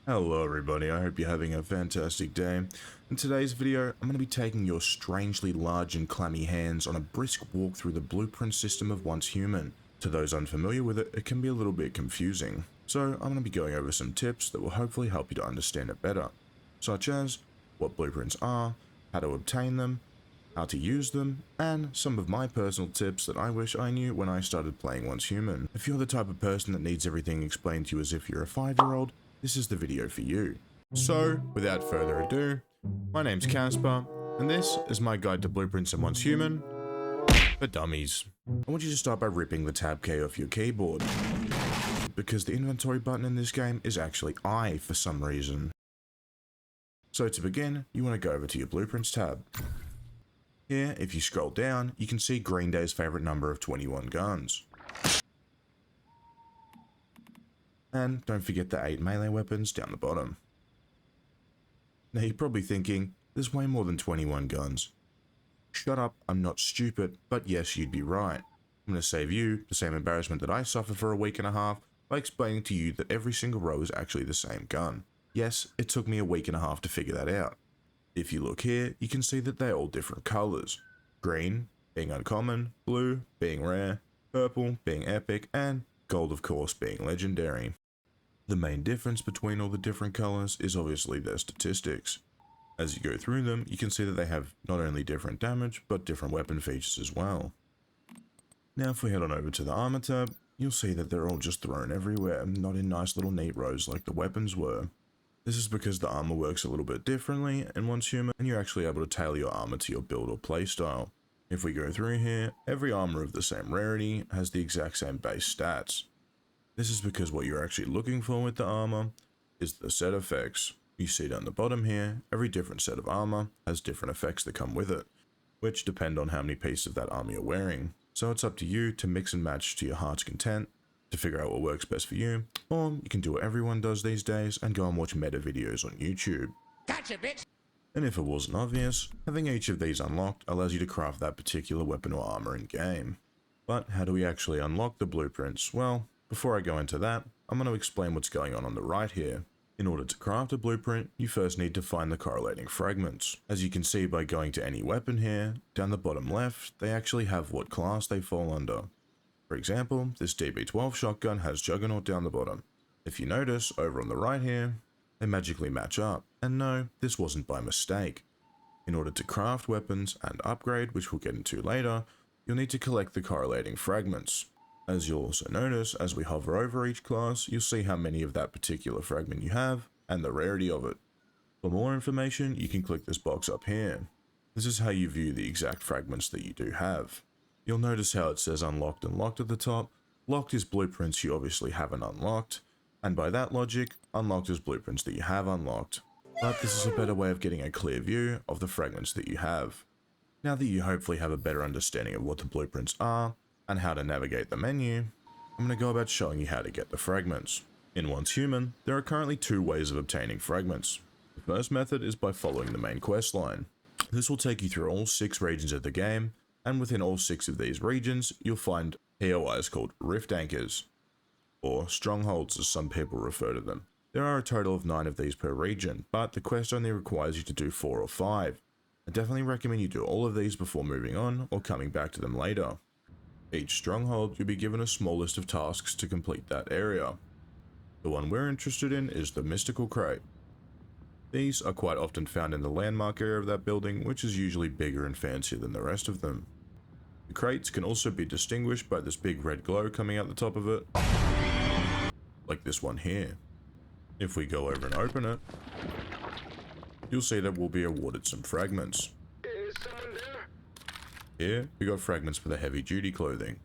Hello everybody, I hope you're having a fantastic day. In today's video, I'm going to be taking your strangely large and clammy hands on a brisk walk through the blueprint system of Once Human. To those unfamiliar with it, it can be a little bit confusing. So I'm going to be going over some tips that will hopefully help you to understand it better, such as what blueprints are, how to obtain them, how to use them, and some of my personal tips that I wish I knew when I started playing Once Human. If you're the type of person that needs everything explained to you as if you're a 5-year-old, this is the video for you. So, without further ado, my name's Casper, and this is my guide to blueprints in Once Human for Dummies. I want you to start by ripping the tab key off your keyboard, because the inventory button in this game is actually I for some reason. So to begin, you want to go over to your blueprints tab. Here, if you scroll down, you can see Green Day's favorite number of 21 guns. And don't forget the 8 melee weapons down the bottom. Now you're probably thinking, there's way more than 21 guns. Shut up, I'm not stupid, but yes, you'd be right. I'm going to save you the same embarrassment that I suffered for a week and a half by explaining to you that every single row is actually the same gun. Yes, it took me a week and a half to figure that out. If you look here, you can see that they're all different colours. Green being uncommon, blue being rare, purple being epic, and gold of course being legendary. The main difference between all the different colours is obviously their statistics. As you go through them, you can see that they have not only different damage, but different weapon features as well. Now if we head on over to the armor tab, you'll see that they're all just thrown everywhere, not in nice little neat rows like the weapons were. This is because the armor works a little bit differently in Once Human, and you're actually able to tailor your armor to your build or playstyle. If we go through here, every armor of the same rarity has the exact same base stats. This is because what you're actually looking for with the armor is the set effects. You see down the bottom here, every different set of armor has different effects that come with it, which depend on how many pieces of that armor you're wearing. So it's up to you to mix and match to your heart's content to figure out what works best for you, or you can do what everyone does these days and go and watch meta videos on YouTube. Gotcha, bitch! And if it wasn't obvious, having each of these unlocked allows you to craft that particular weapon or armor in game. But how do we actually unlock the blueprints? Well, before I go into that, I'm going to explain what's going on the right here. In order to craft a blueprint, you first need to find the correlating fragments. As you can see by going to any weapon here, down the bottom left, they actually have what class they fall under. For example, this DB12 shotgun has Juggernaut down the bottom. If you notice, over on the right here, they magically match up. And no, this wasn't by mistake. In order to craft weapons and upgrade, which we'll get into later, you'll need to collect the correlating fragments. As you'll also notice, as we hover over each class, you'll see how many of that particular fragment you have, and the rarity of it. For more information, you can click this box up here. This is how you view the exact fragments that you do have. You'll notice how it says unlocked and locked at the top. Locked is blueprints you obviously haven't unlocked, and by that logic, unlocked is blueprints that you have unlocked. But this is a better way of getting a clear view of the fragments that you have. Now that you hopefully have a better understanding of what the blueprints are, and how to navigate the menu, I'm going to go about showing you how to get the fragments. In Once Human, there are currently 2 ways of obtaining fragments. The first method is by following the main quest line. This will take you through all 6 regions of the game, and within all 6 of these regions, you'll find POIs called Rift Anchors, or Strongholds as some people refer to them. There are a total of 9 of these per region, but the quest only requires you to do 4 or 5. I definitely recommend you do all of these before moving on, or coming back to them later. Each stronghold, you'll be given a small list of tasks to complete that area. The one we're interested in is the Mystical Crate. These are quite often found in the landmark area of that building, which is usually bigger and fancier than the rest of them. The crates can also be distinguished by this big red glow coming out the top of it, like this one here. If we go over and open it, you'll see that we'll be awarded some fragments. Is someone there? Here, we got fragments for the heavy duty clothing.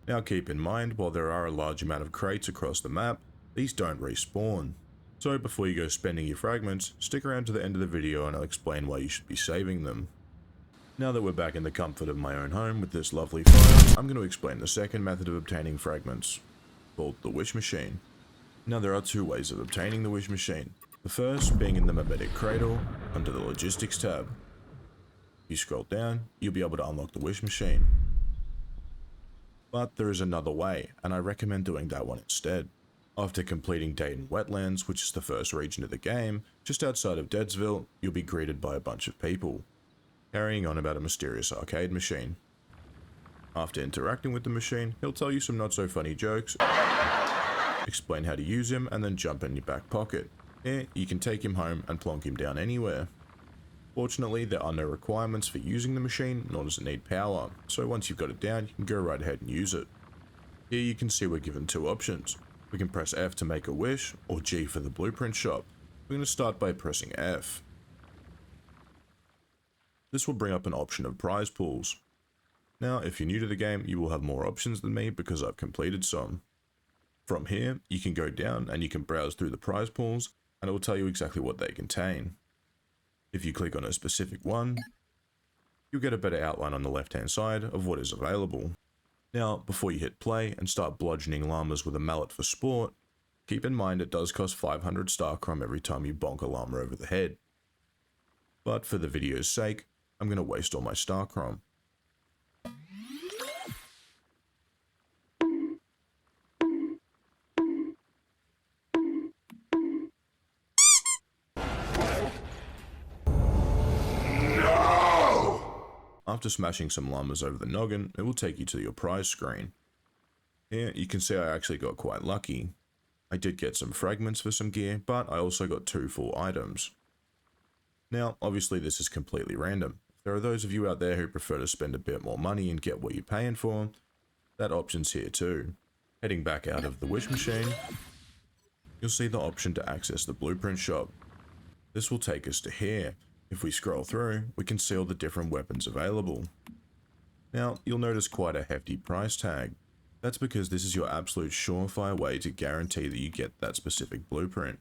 Now keep in mind, while there are a large amount of crates across the map, these don't respawn. So before you go spending your fragments, stick around to the end of the video and I'll explain why you should be saving them. Now that we're back in the comfort of my own home with this lovely fire, I'm going to explain the second method of obtaining fragments, called the Wish Machine. Now there are 2 ways of obtaining the Wish Machine. The first being in the Mimetic Cradle, under the Logistics tab. You scroll down, you'll be able to unlock the Wish Machine. But there is another way, and I recommend doing that one instead. After completing Dayton Wetlands, which is the first region of the game, just outside of Deadsville, you'll be greeted by a bunch of people, carrying on about a mysterious arcade machine. After interacting with the machine, he'll tell you some not so funny jokes, explain how to use him, and then jump in your back pocket. Here, you can take him home and plonk him down anywhere. Fortunately, there are no requirements for using the machine, nor does it need power, so once you've got it down, you can go right ahead and use it. Here you can see we're given two options. We can press F to make a wish, or G for the blueprint shop. We're going to start by pressing F. This will bring up an option of prize pools. Now, if you're new to the game, you will have more options than me because I've completed some. From here, you can go down and you can browse through the prize pools, and it will tell you exactly what they contain. If you click on a specific one, you'll get a better outline on the left-hand side of what is available. Now, before you hit play and start bludgeoning llamas with a mallet for sport, keep in mind it does cost 500 Starcrom every time you bonk a llama over the head. But for the video's sake, I'm going to waste all my Starcrom. After smashing some llamas over the noggin, it will take you to your prize screen. Here you can see I actually got quite lucky. I did get some fragments for some gear, but I also got 2 full items. Now, obviously this is completely random. If there are those of you out there who prefer to spend a bit more money and get what you're paying for, that option's here too. Heading back out of the wish machine, you'll see the option to access the blueprint shop. This will take us to here. If we scroll through, we can see all the different weapons available. Now, you'll notice quite a hefty price tag. That's because this is your absolute surefire way to guarantee that you get that specific blueprint.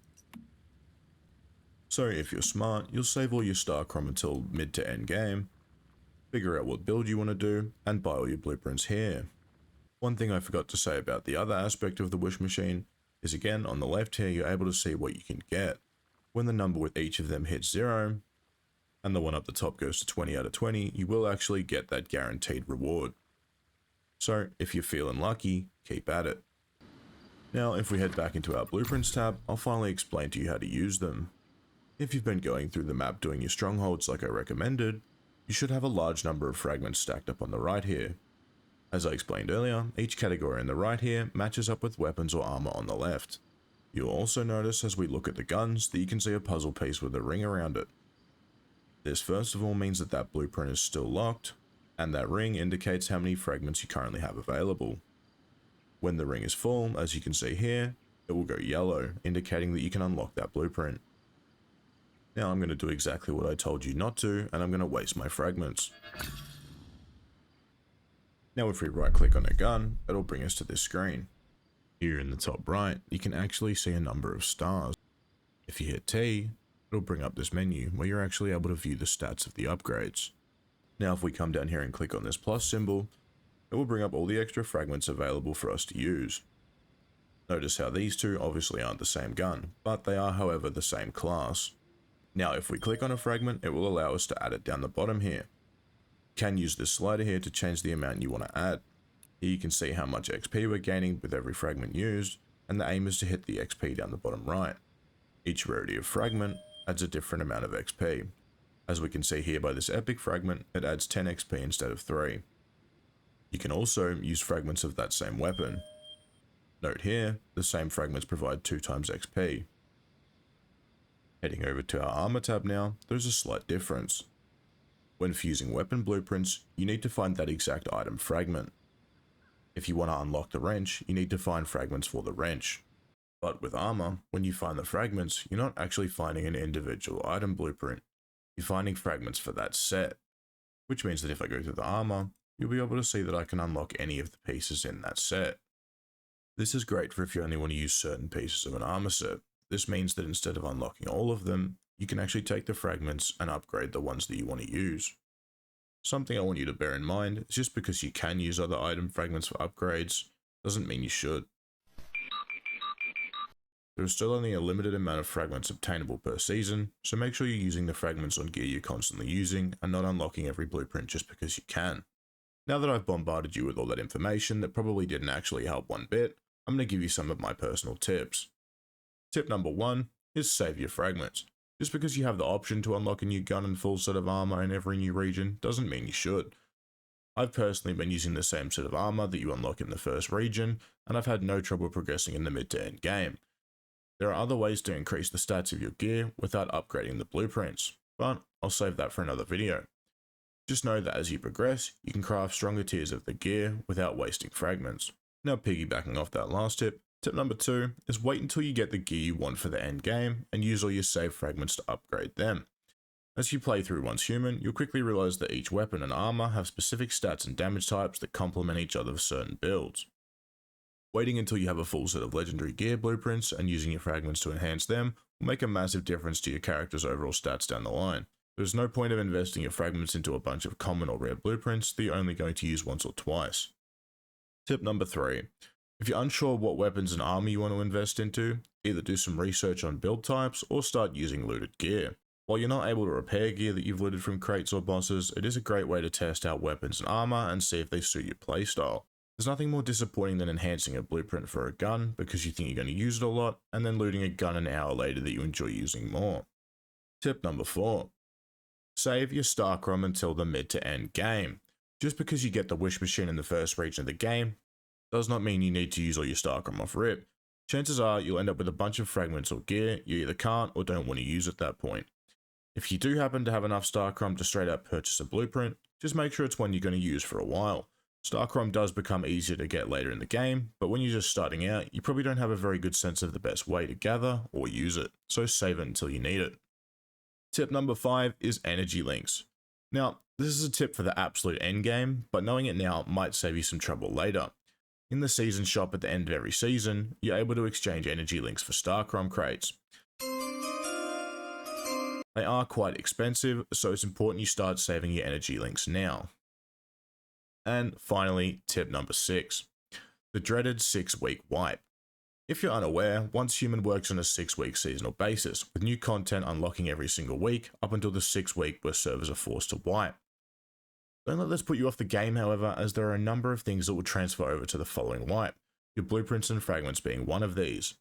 So if you're smart, you'll save all your Starcrom until mid to end game, figure out what build you want to do, and buy all your blueprints here. One thing I forgot to say about the other aspect of the wish machine is, again, on the left here you're able to see what you can get. When the number with each of them hits 0, and the one up the top goes to 20 out of 20, you will actually get that guaranteed reward. So if you're feeling lucky, keep at it. Now if we head back into our blueprints tab, I'll finally explain to you how to use them. If you've been going through the map doing your strongholds like I recommended, you should have a large number of fragments stacked up on the right here. As I explained earlier, each category on the right here matches up with weapons or armor on the left. You'll also notice as we look at the guns that you can see a puzzle piece with a ring around it. This first of all means that that blueprint is still locked, and that ring indicates how many fragments you currently have available. When the ring is full, as you can see here, it will go yellow, indicating that you can unlock that blueprint. Now I'm going to do exactly what I told you not to, and I'm going to waste my fragments. Now if we right click on a gun, it'll bring us to this screen. Here in the top right, you can actually see a number of stars. If you hit T, it'll bring up this menu where you're actually able to view the stats of the upgrades. Now if we come down here and click on this plus symbol, it will bring up all the extra fragments available for us to use. Notice how these two obviously aren't the same gun, but they are however the same class. Now if we click on a fragment, it will allow us to add it down the bottom here. You can use this slider here to change the amount you want to add. Here you can see how much XP we're gaining with every fragment used, and the aim is to hit the XP down the bottom right. Each rarity of fragment adds a different amount of XP. As we can see here by this epic fragment, it adds 10 XP instead of 3. You can also use fragments of that same weapon. Note here, the same fragments provide 2 times XP. Heading over to our armor tab now, there's a slight difference. When fusing weapon blueprints, you need to find that exact item fragment. If you want to unlock the wrench, you need to find fragments for the wrench. But with armor, when you find the fragments, you're not actually finding an individual item blueprint. You're finding fragments for that set, which means that if I go through the armor, you'll be able to see that I can unlock any of the pieces in that set. This is great for if you only want to use certain pieces of an armor set. This means that instead of unlocking all of them, you can actually take the fragments and upgrade the ones that you want to use. Something I want you to bear in mind is just because you can use other item fragments for upgrades, doesn't mean you should. There is still only a limited amount of fragments obtainable per season, so make sure you're using the fragments on gear you're constantly using and not unlocking every blueprint just because you can. Now that I've bombarded you with all that information that probably didn't actually help one bit, I'm going to give you some of my personal tips. Tip number 1 is save your fragments. Just because you have the option to unlock a new gun and full set of armor in every new region doesn't mean you should. I've personally been using the same set of armor that you unlock in the first region, and I've had no trouble progressing in the mid to end game. There are other ways to increase the stats of your gear without upgrading the blueprints, but I'll save that for another video. Just know that as you progress, you can craft stronger tiers of the gear without wasting fragments. Now piggybacking off that last tip, tip number 2 is wait until you get the gear you want for the end game and use all your saved fragments to upgrade them. As you play through Once Human, you'll quickly realize that each weapon and armor have specific stats and damage types that complement each other for certain builds. Waiting until you have a full set of legendary gear blueprints and using your fragments to enhance them will make a massive difference to your character's overall stats down the line. There's no point of investing your fragments into a bunch of common or rare blueprints that you're only going to use once or twice. Tip number 3. If you're unsure what weapons and armor you want to invest into, either do some research on build types or start using looted gear. While you're not able to repair gear that you've looted from crates or bosses, it is a great way to test out weapons and armor and see if they suit your playstyle. There's nothing more disappointing than enhancing a blueprint for a gun because you think you're going to use it a lot, and then looting a gun an hour later that you enjoy using more. Tip number 4. Save your Starcrom until the mid to end game. Just because you get the wish machine in the first region of the game does not mean you need to use all your Starcrom off rip. Chances are you'll end up with a bunch of fragments or gear you either can't or don't want to use at that point. If you do happen to have enough Starcrom to straight up purchase a blueprint, just make sure it's one you're going to use for a while. Starcrom does become easier to get later in the game, but when you're just starting out, you probably don't have a very good sense of the best way to gather or use it, so save it until you need it. Tip number 5 is energy links. Now, this is a tip for the absolute end game, but knowing it now might save you some trouble later. In the season shop at the end of every season, you're able to exchange energy links for Starcrom crates. They are quite expensive, so it's important you start saving your energy links now. And finally, tip number 6, the dreaded 6-week wipe. If you're unaware, Once Human works on a 6-week seasonal basis, with new content unlocking every single week up until the 6th week where servers are forced to wipe. Don't let this put you off the game, however, as there are a number of things that will transfer over to the following wipe, your blueprints and fragments being one of these.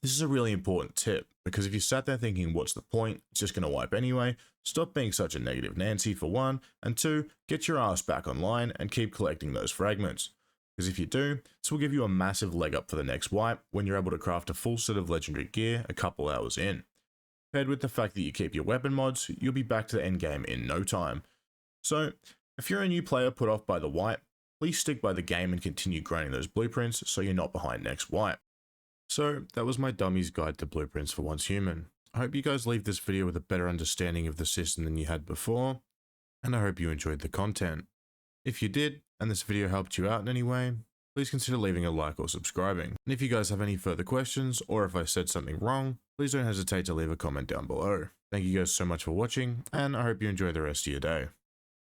This is a really important tip, because if you sat there thinking what's the point, it's just going to wipe anyway, stop being such a negative Nancy for 1, and 2, get your ass back online and keep collecting those fragments. Because if you do, this will give you a massive leg up for the next wipe when you're able to craft a full set of legendary gear a couple hours in. Paired with the fact that you keep your weapon mods, you'll be back to the end game in no time. So, if you're a new player put off by the wipe, please stick by the game and continue grinding those blueprints so you're not behind next wipe. So, that was my Dummies guide to blueprints for Once Human. I hope you guys leave this video with a better understanding of the system than you had before, and I hope you enjoyed the content. If you did, and this video helped you out in any way, please consider leaving a like or subscribing. And if you guys have any further questions, or if I said something wrong, please don't hesitate to leave a comment down below. Thank you guys so much for watching, and I hope you enjoy the rest of your day.